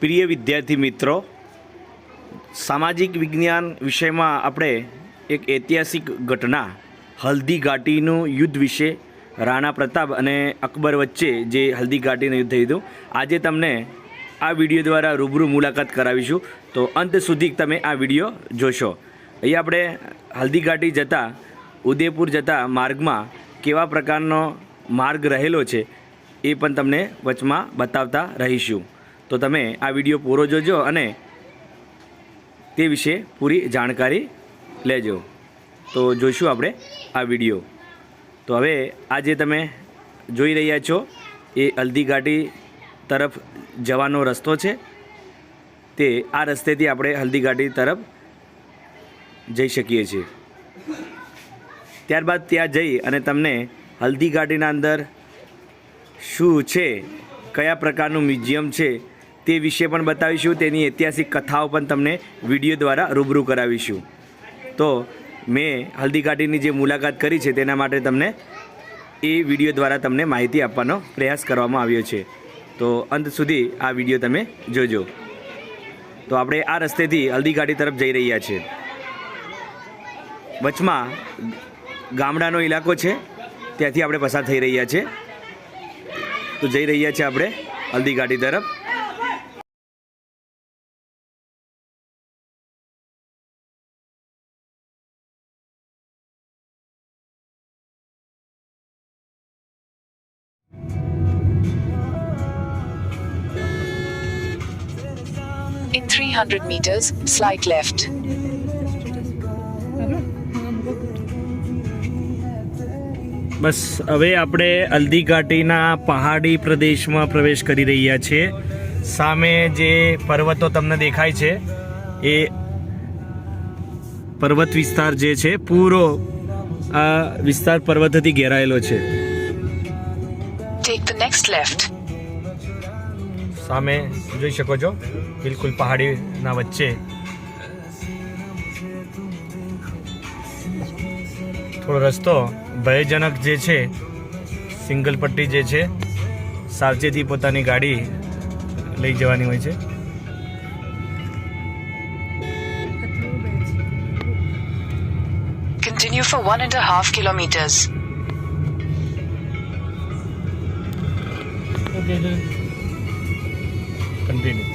प्रिय विद्यार्थी मित्रों, सामाजिक विज्ञान विषय में આપણે एक ऐतिहासिक घटना हल्दी घाटीનું युद्ध विषे राणा प्रताप અને અકબર વચ્ચે જે હલ્દી ઘાટીનું યુદ્ધ થયું આજે તમને આ વિડીયો દ્વારા રૂબરૂ મુલાકાત કરાવીશું। તો અંત સુધી તમે આ વિડીયો જોશો। અહીં આપણે હલ્દી ઘાટી જતા ઉદયપુર જતા માર્ગમાં કેવા પ્રકારનો માર્ગ રહેલો છે એ પણ તમને વચમાં બતાવતા રહીશું। તો તમે આ વિડીયો પૂરો જોજો અને તે વિશે પૂરી જાણકારી લેજો। તો જોઈશું આપણે આ વિડીયો। તો હવે આજે તમે જોઈ રહ્યા છો એ હલ્દી ઘાટી તરફ જવાનો રસ્તો છે। તે આ રસ્તેથી આપણે હલ્દી ઘાટી તરફ જઈ શકીએ છીએ। ત્યારબાદ ત્યાં જઈ અને તમને હલ્દી ઘાટીના અંદર શું છે, કયા પ્રકારનું મ્યુઝિયમ છે તે વિશે પણ બતાવીશું। તેની ઐતિહાસિક કથાઓ પણ તમને વિડીયો દ્વારા રૂબરૂ કરાવીશું। તો મેં હલ્દી ઘાટીની જે મુલાકાત કરી છે તેના માટે તમને એ વિડીયો દ્વારા તમને માહિતી આપવાનો પ્રયાસ કરવામાં આવ્યો છે। તો અંત સુધી આ વિડીયો તમે જોજો। તો આપણે આ રસ્તેથી હલ્દી ઘાટી તરફ જઈ રહ્યા છીએ। વચમાં ગામડાનો ઇલાકો છે, ત્યાંથી આપણે પસાર થઈ રહ્યા છીએ। તો જઈ રહ્યા છીએ આપણે હલ્દી ઘાટી તરફ। In 300 meters, slight left. બસ હવે આપણે હલ્દી ઘાટીના પહાડી પ્રદેશમાં પ્રવેશ કરી રહ્યા છીએ। સામે જે પર્વતો તમને દેખાય છે એ પર્વત વિસ્તાર જે છે પૂરો આ વિસ્તાર પર્વતથી ઘેરાયેલો છે। Take the next left. સામે જોઈ શકો છો બિલકુલ પહાડીના વચ્ચે થોડો રસ્તો ભયજનક જે છે, સિંગલ પટ્ટી જે છે, સાવચેતી પોતાની ગાડી લઈ જવાની હોય છે। Continue for 1.5 kilometers. કન્ટિન્યુ।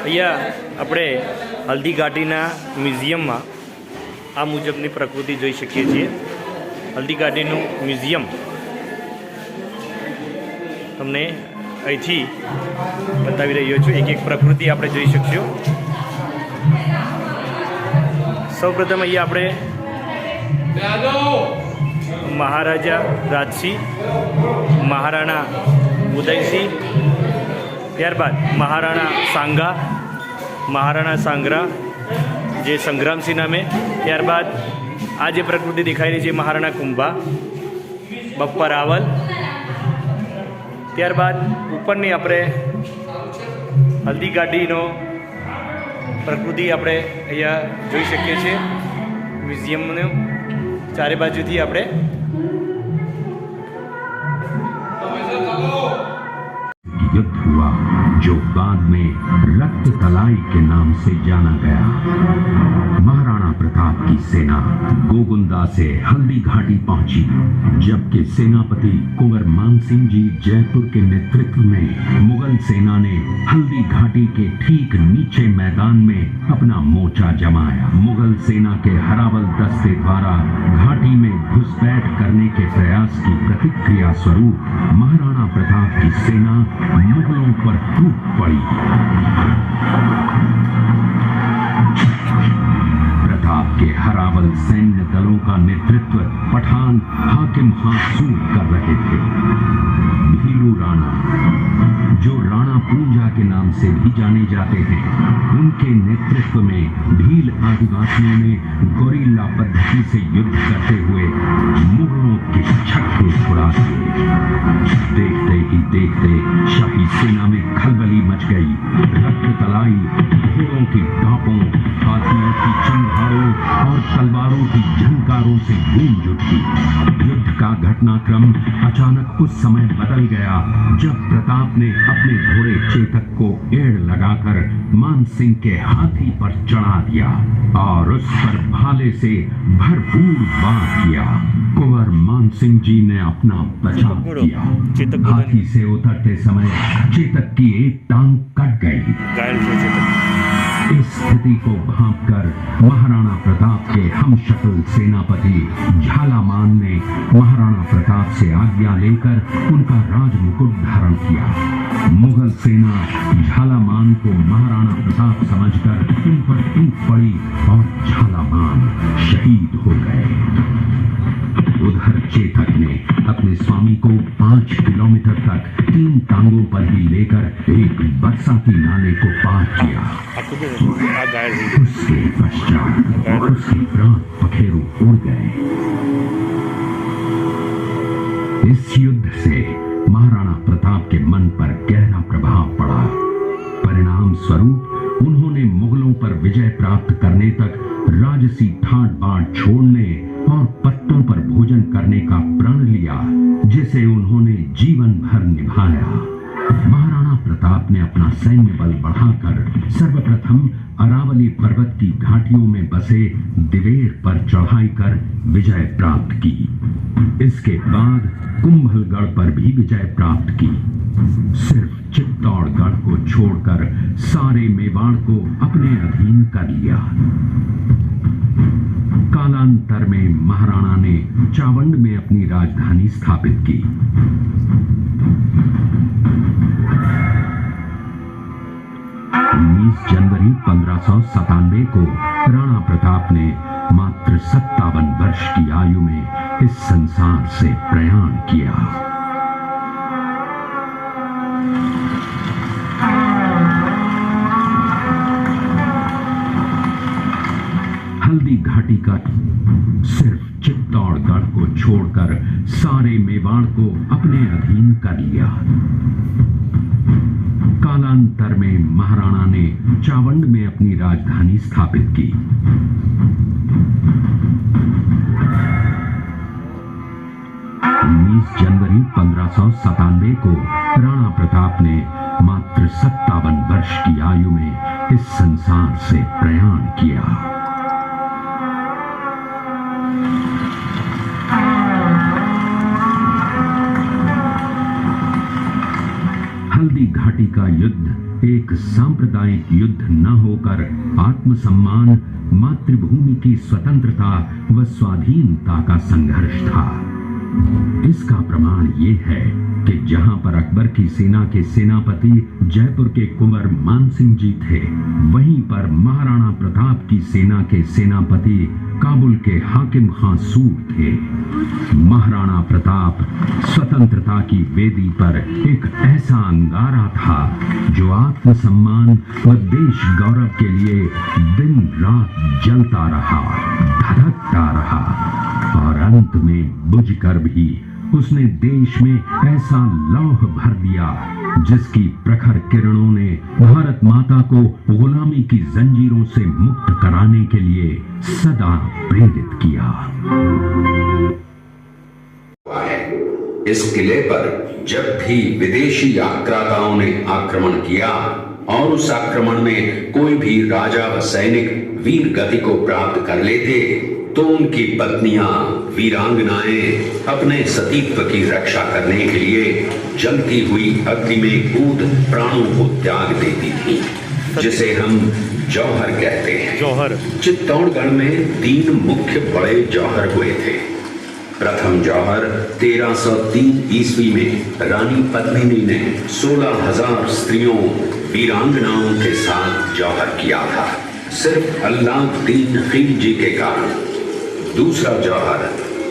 અહીંયા આપણે હલ્દી ઘાટીના મ્યુઝિયમમાં આ મુજબની પ્રકૃતિ જોઈ શકીએ છીએ। હલ્દી ઘાટીનું મ્યુઝિયમ તમને અહીંથી બતાવી રહ્યો છું। એક એક પ્રકૃતિ આપણે જોઈ શકશું। સૌપ્રથમ અહીંયા આપણે મહારાજા રાજસિંહ, મહારાણા ઉદયસિંહ, ત્યારબાદ મહારાણા સાંગા, મહારાણા સાંગરા જે સંગ્રામસિંહ નામે, ત્યારબાદ આ જે પ્રકૃતિ દેખાઈ રહી છે મહારાણા કુંભા, બપ્પા રાવલ, ત્યારબાદ ઉપરની આપણે હલ્દી ઘાટીનો પ્રકૃતિ આપણે અહીંયા જોઈ શકીએ છીએ। મ્યુઝિયમનું ચારે બાજુથી આપણે युद्ध हुआ जो बाद में रक्त तलाई के नाम से जाना गया। महाराणा प्रताप की सेना गोगुंदा से हल्दी घाटी पहुंची, जबकि सेनापति कुंवर मान सिंह जी जयपुर के नेतृत्व में मुगल सेना ने हल्दी घाटी के ठीक नीचे मैदान में अपना मोर्चा जमाया। मुगल सेना के हरावल दस्ते द्वारा घाटी में घुसपैठ करने के प्रयास की प्रतिक्रिया स्वरूप महाराणा प्रताप की सेना मुगलों पर टूट पड़ी। प्रताप के हरावल सैन्य दलों का नेतृत्व पठान हाकिम हासूर कर रहे थे। भीलू राणा, जो राणा पूंजा के नाम से भी जाने जाते हैं, उनके नेतृत्व में भील आदिवासियों ने गोरिल्ला पद्धति से युद्ध करते हुए मुगलों के छक्के छुड़ा दिए। देखते ही देखते शाही सेना में खलबली मच गई। रक्त तलाई घोड़ों की टापों, हाथियों की चंगारों और तलवारों की झंकारों से गूंज उठी। युद्ध का घटनाक्रम अचानक उस समय बदल गया जब प्रताप ने अपने घोड़े चेतक को एड़ लगाकर मानसिंह के हाथी पर चढ़ा दिया और उस पर भाले से भरपूर वार किया। कुंवर मानसिंह जी ने अपना बचाव किया। हाथी से उतरते समय चेतक की एक टांग कट गई। इस स्थिति को भांपकर महाराणा प्रताप के हमशक्ल सेनापति झालामान ने महाराणा प्रताप से आज्ञा लेकर उनका राजमुकुट धारण किया। मुगल सेना झालामान को महाराणा प्रताप समझकर उन पर टूट पड़ी और झालामान शहीद हो गए। उधर चेतक ने अपने स्वामी को 5 किलोमीटर तक 3 टांगों पर ही लेकर एक बरसाती नाले को पार किया। उसके पश्चात उसके प्राण पखेरु उड़ गए। इस युद्ध से महाराणा प्रताप के मन पर गहरा प्रभाव पड़ा। परिणाम स्वरूप उन्होंने मुगलों पर विजय प्राप्त करने तक राजसी ठाट बाट छोड़ने और पत्तों पर भोजन करने का प्रण लिया, जिसे उन्होंने जीवन भर निभाया। महाराणा प्रताप ने अपना सैन्य बल बढ़ाकर सर्वप्रथम अरावली पर्वत की घाटियों में बसे दिवेर पर चढ़ाई कर विजय प्राप्त की। इसके बाद कुंभलगढ़ पर भी विजय प्राप्त की। सिर्फ चित्तौड़गढ़ को छोड़कर सारे मेवाड़ को अपने अधीन कर लिया। कालांतर में महाराणा ने चावंड में अपनी राजधानी स्थापित की। 19 जनवरी 1597 को राणा प्रताप ने मात्र 57 वर्ष की आयु में इस संसार से प्रयाण किया। हल्दी घाटी का सिर्फ चित्तौड़गढ़ को छोड़कर सारे मेवाड़ को अपने अधीन कर लिया। कालांतर में महाराणा ने चावंड में अपनी राजधानी स्थापित की। 19 जनवरी 1597 को राणा प्रताप ने मात्र 57 वर्ष की आयु में इस संसार से प्रयाण किया। हल्दी घाटी का युद्ध एक सांप्रदायिक युद्ध न होकर आत्मसम्मान, मातृभूमि की स्वतंत्रता व स्वाधीनता का संघर्ष था। इसका प्रमाण ये है कि जहां पर अकबर की सेना के सेनापति जयपुर के कुंवर मानसिंह जी थे, वहीं पर महाराणा प्रताप की सेना के सेनापति काबुल के हाकिम हासूर थे। महाराणा प्रताप स्वतंत्रता की वेदी पर एक ऐसा अंगारा था जो आत्मसम्मान व देश गौरव के लिए दिन रात जलता रहा, धधकता रहा और अंत में बुझकर भी उसने देश में ऐसा लौह भर दिया जिसकी प्रखर किरणों ने भारत माता को गुलामी की जंजीरों से मुक्त कराने के लिए सदा प्रेरित किया। इस किले पर जब भी विदेशी आक्राताओं ने आक्रमण किया और उस आक्रमण में कोई भी राजा व सैनिक वीर गति को प्राप्त कर लेते, तो उनकी पत्नियां वीरांगनाएं अपने सतीत्व की रक्षा करने के लिए जलती हुई अग्नि में कूद प्राणों को त्याग देती थी, जिसे हम जौहर कहते हैं। जौहर चित्तौड़गढ़ में 3 मुख्य बड़े जौहर हुए थे। प्रथम जौहर 1303 ईस्वी में रानी पद्मिनी ने 16,000 स्त्रियों वीरांगनाओं के साथ जौहर किया था। सिर्फ अल्लाउद्दीन खिलजी के कारण। दूसरा जौहर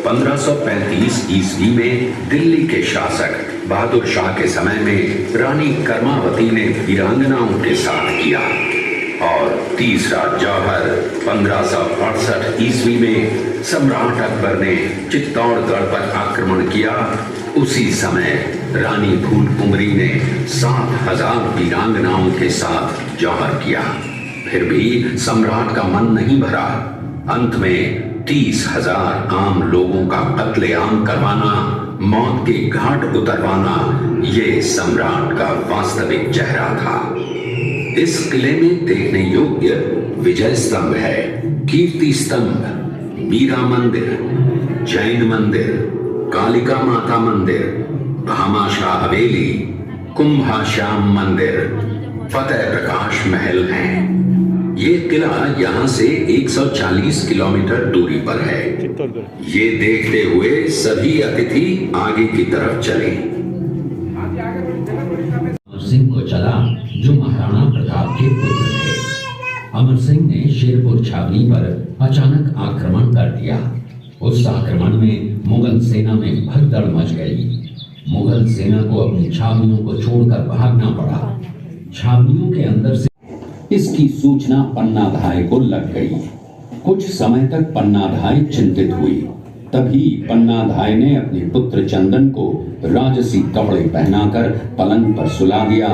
1535 ईस्वी में दिल्ली के शासक बहादुर शाह के समय में रानी कर्मावती ने वीरांगनाओं के साथ किया। और तीसरा जौहर 1568 ईस्वी में सम्राट अकबर ने चित्तौड़गढ़ पर आक्रमण किया। उसी समय रानी फूलकुमरी ने 7000 वीरांगनाओं के साथ जौहर किया। फिर भी सम्राट का मन नहीं भरा। अंत में 30,000 आम लोगों का कत्लेआम करवाना, मौत के घाट उतरवाना, ये सम्राट का वास्तविक चेहरा था। इस किले में देखने योग्य विजय स्तंभ है, कीर्ति स्तंभ, मीरा मंदिर, जैन मंदिर, कालिका माता मंदिर, भामाशाह हवेली, कुंभाश्याम मंदिर, फतेह प्रकाश महल हैं। ये किला यहाँ से 140 किलोमीटर दूरी पर है। ये देखते हुए सभी अतिथि आगे की तरफ चले। सिंह को चला जो महाराणा प्रताप के पुत्र थे। अमर सिंह ने शेरपुर छावनी पर अचानक आक्रमण कर दिया। उस आक्रमण में मुगल सेना में भगदड़ मच गई। मुगल सेना को अपनी छावनियों को छोड़कर भागना पड़ा। छावनियों के अंदर से इसकी सूचना पन्नाधाय को लग गई। कुछ समय तक पन्नाधाय चिंतित हुई। तभी पन्नाधाय ने अपने पुत्र चंदन को राजसी कपड़े पहनाकर पलंग पर सुला दिया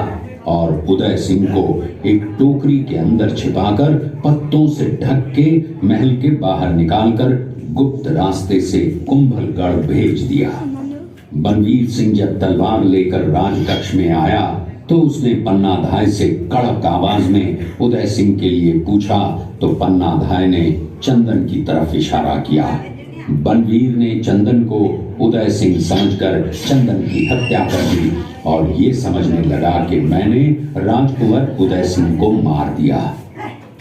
और उदय सिंह को एक टोकरी के अंदर छिपाकर पत्तों से ढक के महल के बाहर निकालकर गुप्त रास्ते से कुंभलगढ़ भेज दिया। बलवीर सिंह जब तलवार लेकर राजकक्ष में आया तो उसने पन्नाधाय से कड़क आवाज में उदय सिंह के लिए पूछा तो पन्नाधाय ने चंदन की तरफ इशारा किया। बलवीर ने चंदन को उदय सिंह समझकर चंदन की हत्या कर दी और ये समझने लगा कि मैंने राजकुंवर उदय सिंह को मार दिया।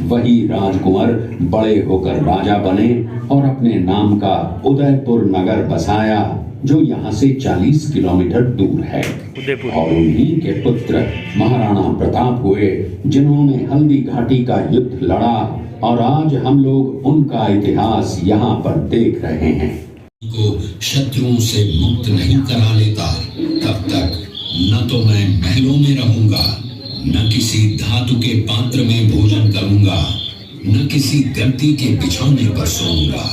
वही राजकुंवर बड़े होकर राजा बने और अपने नाम का उदयपुर नगर बसाया जो यहाँ से 40 किलोमीटर दूर है। और उन्हीं के पुत्र महाराणा प्रताप हुए जिन्होंने हल्दी घाटी का युद्ध लड़ा और आज हम लोग उनका इतिहास यहाँ पर देख रहे हैं। को शत्रुओं से मुक्त नहीं करा लेता तब तक न तो मैं महलों में रहूंगा, न किसी धातु के पात्र में भोजन करूंगा, न किसी गद्दी के बिछौने पर सोऊंगा।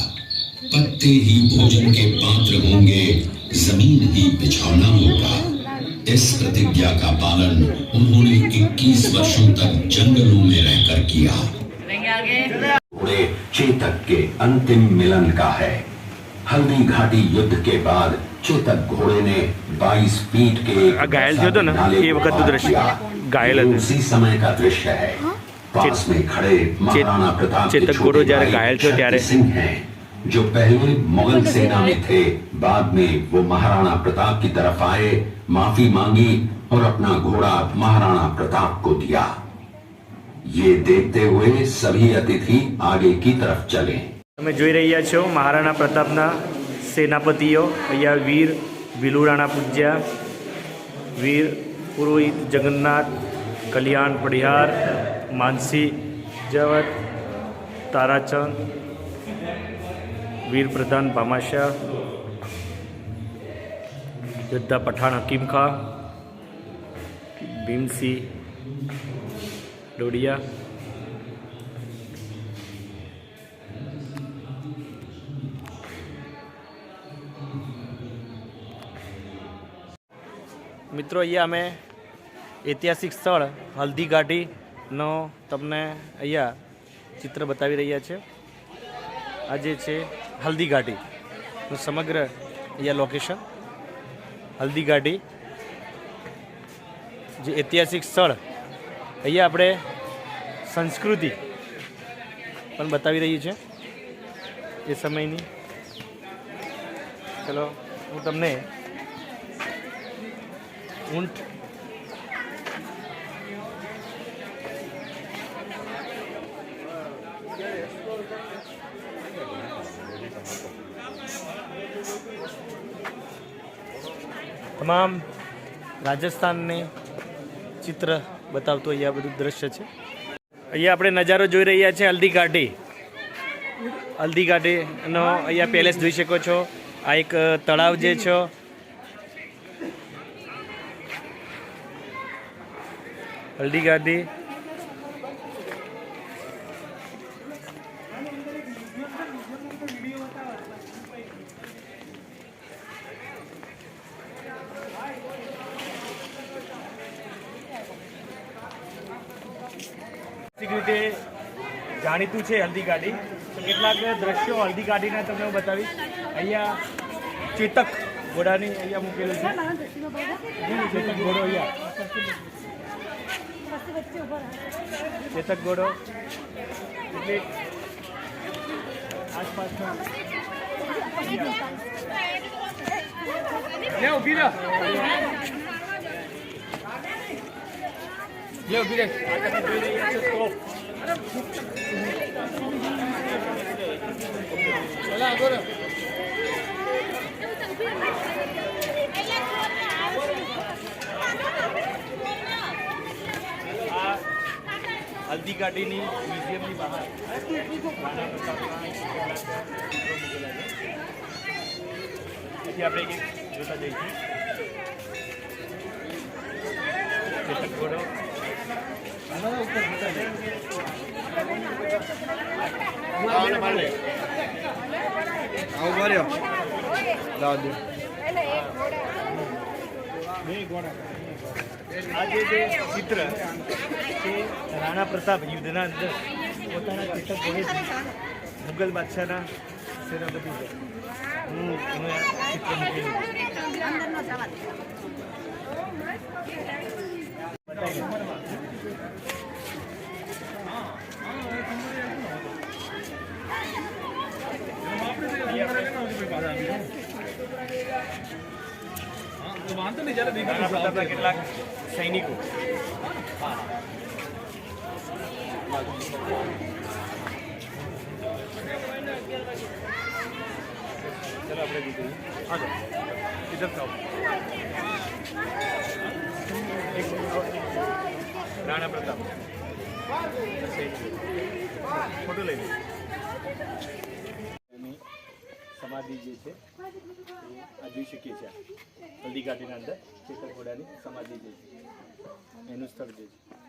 पत्ते ही भोजन के पात्र होंगे, जमीन ही बिछौना होगा। इस प्रतिज्ञा का पालन उन्होंने 21 वर्षों तक जंगलों में रहकर किया। घोड़े चेतक के अंतिम मिलन का है। हल्दी घाटी युद्ध के बाद चेतक घोड़े ने 22 फीट के घायल थे तो ना ये वक्त दृश्य घायल थे। उसी समय का दृश्य है। पास में खड़े महाराणा प्रताप के चेतक घोड़े जरा घायल थे त्यारे सिंह हैं जो पहले मुगल सेना में थे। बाद में वो महाराणा प्रताप की तरफ आए, माफी मांगी और अपना घोड़ा महाराणा प्रताप को दिया। ये देखते हुए सभी अतिथि आगे की तरफ चले। તમે જોઈ રહ્યા છો મહારાણા પ્રતાપના સેનાપતિઓ અહીંયા વીર વિલુરાણા પૂજ્યા, વીર પુરોહિત જગન્નાથ, કલ્યાણ પડિહાર, માનસી જવત, તારાચંદ, વીર પ્રધાન ભામાશાહ, યોદ્ધા પઠાણ હકીમ ખાં, ભીમસિંહ ડોડિયા, મિત્રો અહીંયા અમે ઐતિહાસિક સ્થળ હલ્દી ઘાટીનો તમને અહીંયા ચિત્ર બતાવી રહ્યા છે। આ જે છે હલ્દી ઘાટીનું સમગ્ર અહીંયા લોકેશન હલ્દી ઘાટી જે ઐતિહાસિક સ્થળ અહીંયા આપણે સંસ્કૃતિ પણ બતાવી રહી છે એ સમયની। ચલો હું તમને ઊંટ તમામ રાજસ્થાનની ચિત્ર બતાવતું અહીંયા બધું દ્રશ્ય છે। અહીંયા આપણે નજારો જોઈ રહ્યા છે હલ્દી ઘાટીનો અહીંયા પેલેસ જોઈ શકો છો. આ એક તળાવ જે છે હલ્દી ઘાટી. રીતે જાણીતું છે હલ્દી ઘાટી. તો કેટલાક દ્રશ્યો હલ્દી ઘાટીના તમને હું બતાવીશ. અહીંયા ચેતક ઘોડાની અહીંયા મૂકેલું છે. ચેતક ઘોડો અહીંયા ચેતક ઘોડો એટલે આસપાસના ઉભી રહો. ઉભી રહે. હલ્દી ઘાટીની મ્યુઝિયમની બહાર રાણા પ્રતાપના ચિત્રો મૂકેલા છે. પછી આપણે એક જોતા જઈશું. ચેતક ઘોડો આ જે ચિત્ર એ રાણા પ્રતાપ યુદ્ધના અંદર પોતાના ચેતક ઘોડેથી મુગલ બાદશાહના સેનાપતિ છે. હું એનું આ ચિત્ર મૂકેલું રાણા પ્રતાપના કેટલાક સૈનિકો ચલો આપણે દીધું આગળ ઇધર થાવ. રાણા પ્રતાપ ફોટો લઈ લો. એની સમાધિ જે છે આ જોઈ શકીએ છીએ. હલ્દી ઘાટીના અંદર ચેતક ઘોડાની સમાધિ જે છે એનું સ્થળ જે છે.